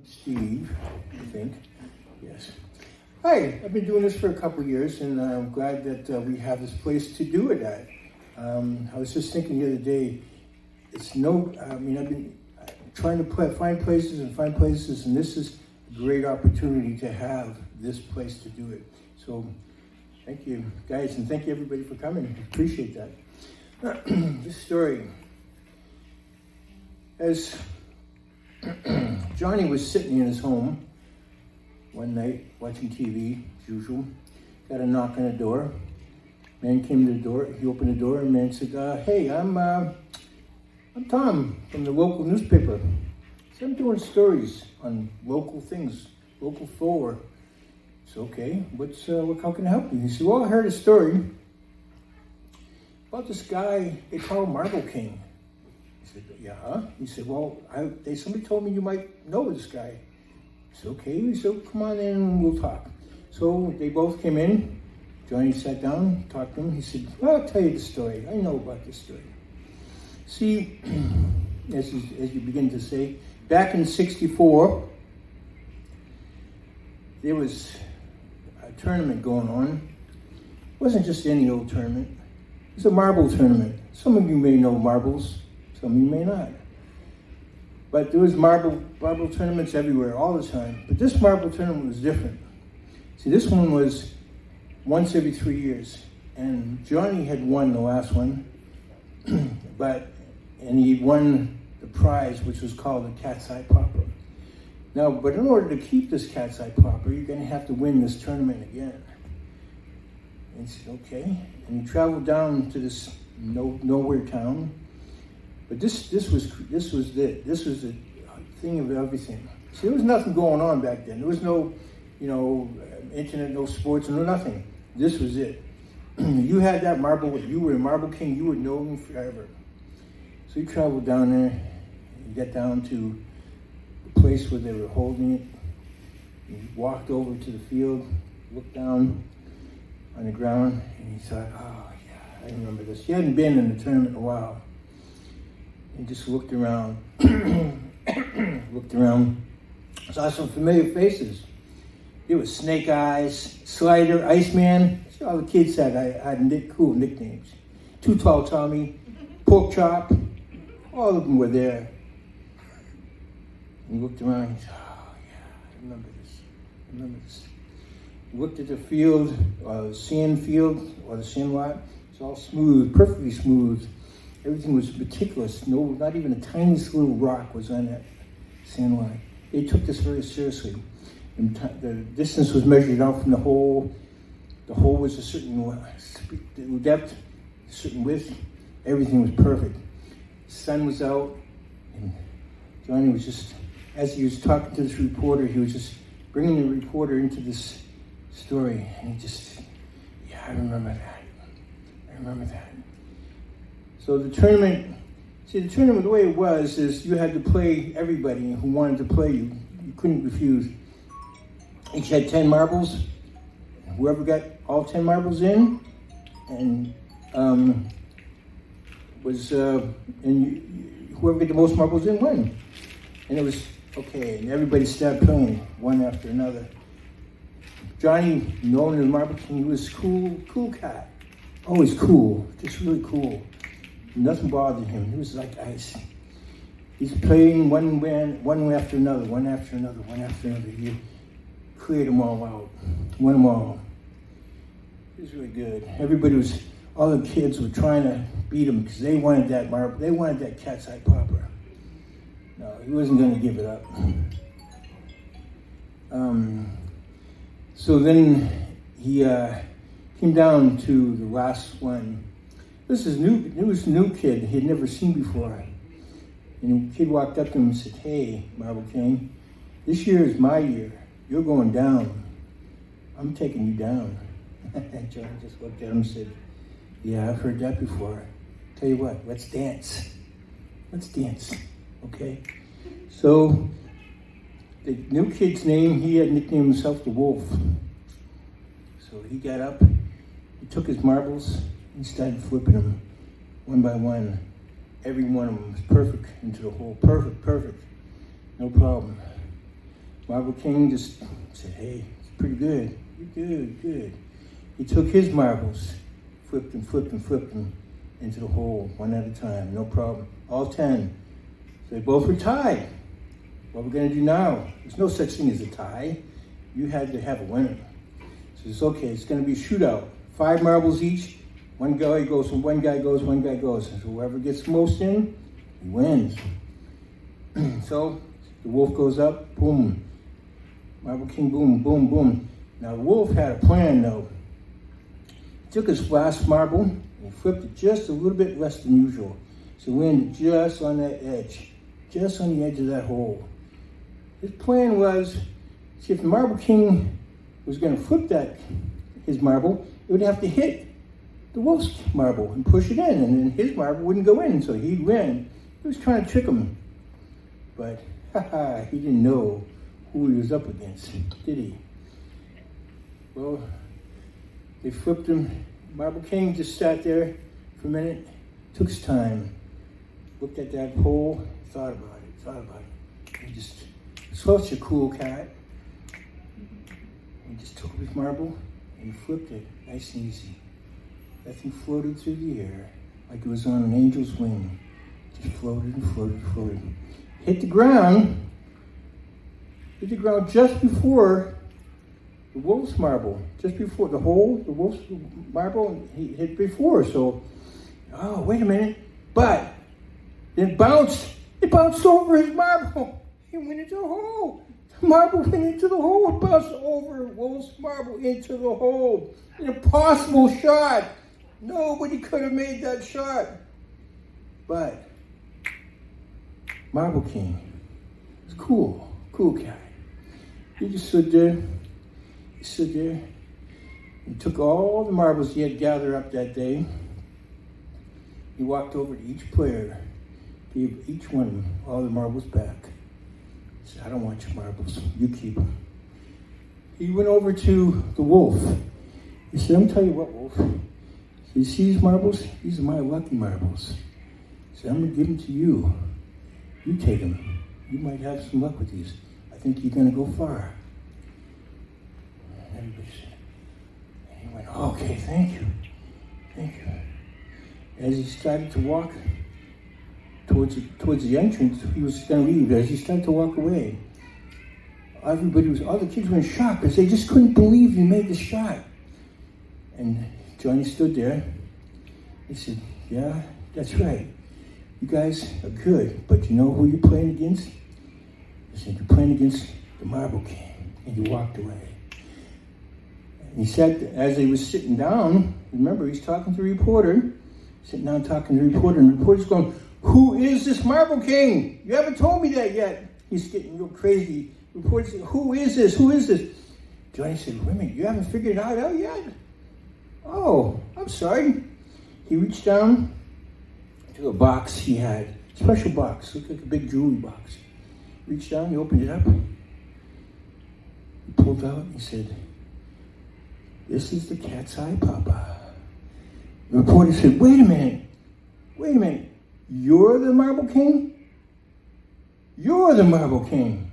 Steve, I think. Yes. Hi, I've been doing this for a couple of years, and I'm glad that we have this place to do it at. I was just thinking the other day, I've been trying to find places, and this is a great opportunity to have this place to do it. So, thank you, guys, and thank you, everybody, for coming. I appreciate that. This story, as Johnny was sitting in his home one night watching TV, as usual, got a knock on the door. Man came to the door. He opened the door, and man said, "Hey, I'm Tom from the local newspaper. So I'm doing stories on local things, local folklore." So okay, how can I help you? He said, "Well, I heard a story about this guy they call Marble King." He said, "Yeah." He said, "Well, somebody told me you might know this guy." I said, "Okay." So come on in and we'll talk. So they both came in. Johnny sat down, talked to him. He said, "Well, I'll tell you the story. I know about this story." See, as you begin to say, back in '64, there was a tournament going on. It wasn't just any old tournament. It was a marble tournament. Some of you may know marbles, some of you may not. But there was marble tournaments everywhere, all the time. But this marble tournament was different. See, this one was once every 3 years. And Johnny had won the last one, and he won the prize, which was called the Cat's Eye Popper. Now, but in order to keep this Cat's Eye Popper, you're going to have to win this tournament again. And he said, okay. And he traveled down to this nowhere town. But this was it. This was the thing of everything. See, there was nothing going on back then. There was no, internet, no sports, no nothing. This was it. You had that marble, you were a Marble King, you were known forever. So he traveled down there, and got down to the place where they were holding it. He walked over to the field, looked down on the ground, and he thought, oh yeah, I remember this. He hadn't been in the tournament in a while. He just looked around, saw some familiar faces. There was Snake Eyes, Slider, Iceman. All the kids had cool nicknames. Too Tall Tommy, Pork Chop, all of them were there. He looked around and said, oh yeah, I remember this. He looked at the field, the sand field, or the sand lot. It's all smooth, perfectly smooth. Everything was meticulous. No, not even the tiniest little rock was on that sand line. They took this very seriously. And the distance was measured out from the hole. The hole was a certain depth, a certain width. Everything was perfect. The sun was out, and Johnny was just, as he was talking to this reporter, he was just bringing the reporter into this story. And he just, yeah, I remember that. So the tournament, the way it was is you had to play everybody who wanted to play you. You couldn't refuse. Each had 10 marbles. Whoever got all 10 marbles in, and whoever got the most marbles in won. And it was okay. And everybody started playing one after another. Johnny, known as Marble King, he was cool cat. Always cool, just really cool. Nothing bothered him. He was like ice. He's playing one after another. He cleared them all out, won them all. It was really good. All the kids were trying to beat him because they wanted that marble. They wanted that Cat's Eye Popper. No, he wasn't going to give it up. So then he came down to the last one. This is new kid he had never seen before. And the kid walked up to him and said, "Hey, Marble King, this year is my year. You're going down. I'm taking you down." And John just looked at him and said, "Yeah, I've heard that before. Tell you what, let's dance. Okay?" So the new kid's name, he had nicknamed himself the Wolf. So he got up, he took his marbles, and started flipping them one by one. Every one of them was perfect into the hole. Perfect. No problem. Marble King just said, hey, it's pretty good. You're good, good. He took his marbles, flipped them into the hole one at a time, no problem. All 10. So they both were tied. What we're going to do now? There's no such thing as a tie. You had to have a winner. So it's okay, it's going to be a shootout. 5 marbles each. One guy goes, and one guy goes, one guy goes. And so whoever gets most in, he wins. So the wolf goes up, boom. Marble King, boom, boom, boom. Now the wolf had a plan though. He took his last marble and flipped it just a little bit less than usual. So he landed just on that edge, just on the edge of that hole. His plan was, see, if the Marble King was going to flip his marble, it would have to hit the wolf's marble and push it in, and then his marble wouldn't go in, so he'd win. He was trying to trick him. But, he didn't know who he was up against, did he? Well, they flipped him. Marble King just sat there for a minute, took his time, looked at that hole, thought about it. He just, such a cool cat. He just took his marble and he flipped it, nice and easy. That thing floated through the air like it was on an angel's wing. Just floated and floated and floated. Hit the ground just before the wolf's marble, just before the hole, the wolf's marble, he hit before. So, oh, wait a minute. But it bounced over his marble. It went into the hole. The marble went into the hole. It bounced over wolf's marble into the hole. An impossible shot. Nobody could have made that shot. But Marble King was cool cat. He just stood there. He took all the marbles he had gathered up that day. He walked over to each player, gave each one of them all the marbles back. He said, I don't want your marbles, you keep them. He went over to the wolf. He said, let me tell you what, wolf. You see these marbles? These are my lucky marbles. He said, I'm going to give them to you. You take them. You might have some luck with these. I think you're going to go far. And he went, okay, thank you. As he started to walk towards the entrance, he was going to leave. As he started to walk away, all the kids were in shock because they just couldn't believe he made the shot. And Johnny stood there. He said, yeah, that's right. You guys are good, but you know who you're playing against? He said, you're playing against the Marble King. And he walked away. And he said, as he was sitting down, remember, he's talking to the reporter, sitting down talking to the reporter, and the reporter's going, who is this Marble King? You haven't told me that yet. He's getting real crazy. The reporter said, who is this? Johnny said, wait a minute, you haven't figured it out yet? Oh, I'm sorry. He reached down to a box he had, special box, looked like a big jewelry box. Reached down, he opened it up. He pulled out and he said, this is the cat's eye, Papa. The reporter said, wait a minute. You're the Marble King? You're the Marble King.